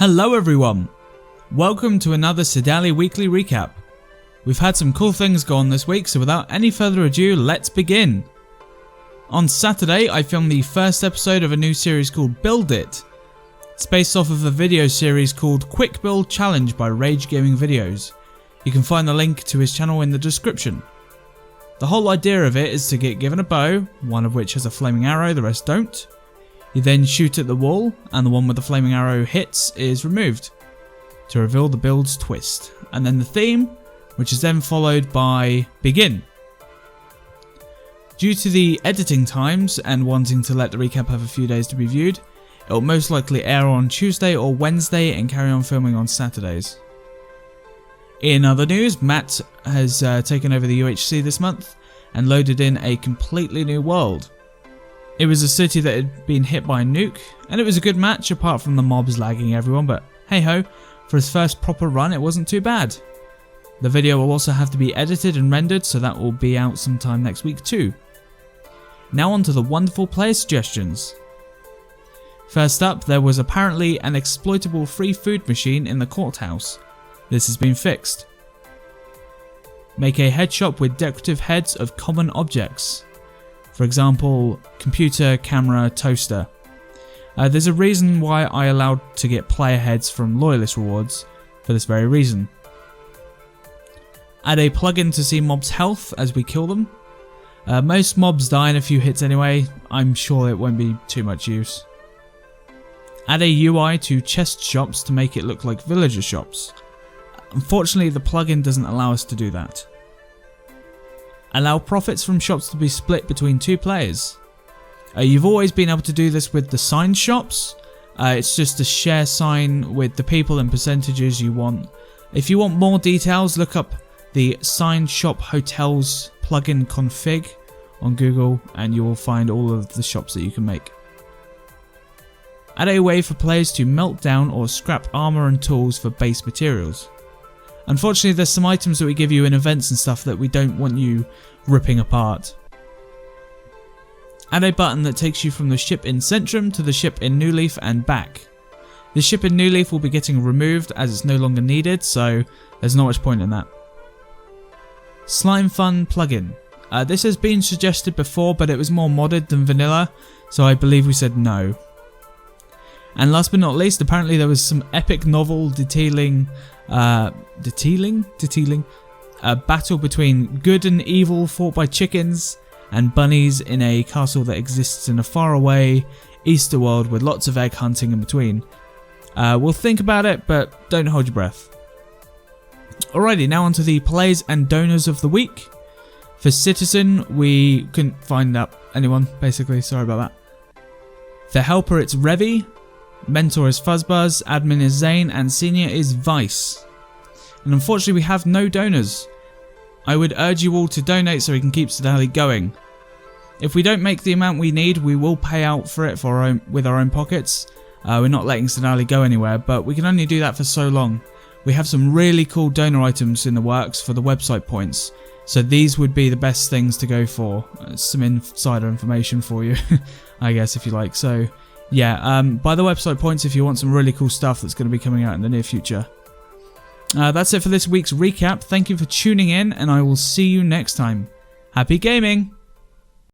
Hello everyone, welcome to another Sidali Weekly Recap. We've had some cool things go on this week, so without any further ado, let's begin. On Saturday, I filmed the first episode of a new series called Build It. It's based off of a video series called Quick Build Challenge by RageGamingVideos. You can find the link to his channel in the description. The whole idea of it is to get given a bow, one of which has a flaming arrow, the rest don't. You then shoot at the wall, and the one with the flaming arrow hits is removed, to reveal the build's twist. And then the theme, which is then followed by Begin. Due to the editing times and wanting to let the recap have a few days to be viewed, it will most likely air on Tuesday or Wednesday and carry on filming on Saturdays. In other news, Matt has taken over the UHC this month and loaded in a completely new world. It was a city that had been hit by a nuke, and it was a good match apart from the mobs lagging everyone, but hey ho, for his first proper run it wasn't too bad. The video will also have to be edited and rendered, so that will be out sometime next week too. Now on to the wonderful player suggestions. First up, there was apparently an exploitable free food machine in the courthouse. This has been fixed. Make a head shop with decorative heads of common objects. For example, computer, camera, toaster. There's a reason why I allowed to get player heads from loyalist rewards, for this very reason. Add a plugin to see mobs' health as we kill them. Most mobs die in a few hits anyway, I'm sure it won't be too much use. Add a UI to chest shops to make it look like villager shops. Unfortunately, the plugin doesn't allow us to do that. Allow profits from shops to be split between two players. You've always been able to do this with the sign shops. It's just a share sign with the people and percentages you want. If you want more details, look up the Sign Shop Hotels plugin config on Google and you will find all of the shops that you can make. Add a way for players to melt down or scrap armor and tools for base materials. Unfortunately, there's some items that we give you in events and stuff that we don't want you ripping apart. Add a button that takes you from the ship in Centrum to the ship in New Leaf and back. The ship in New Leaf will be getting removed as it's no longer needed, so there's not much point in that. Slime Fun plugin. This has been suggested before, but it was more modded than vanilla, so I believe we said no. And last but not least, apparently there was some epic novel detailing a battle between good and evil fought by chickens and bunnies in a castle that exists in a faraway Easter world with lots of egg hunting in between. We'll think about it, but don't hold your breath. Alrighty, now onto the plays and donors of the week. For Citizen, we couldn't find out anyone, basically, sorry about that. For Helper, it's Revy. Mentor is Fuzzbuzz, Admin is Zane, and Senior is Vice. And unfortunately we have no donors. I would urge you all to donate so we can keep Sidali going. If we don't make the amount we need, we will pay out for it with our own pockets. We're not letting Sidali go anywhere, but we can only do that for so long. We have some really cool donor items in the works for the website points, so these would be the best things to go for. Some insider information for you, I guess, if you like. So yeah, buy the website points if you want some really cool stuff that's going to be coming out in the near future. That's it for this week's recap. Thank you for tuning in, and I will see you next time. Happy gaming!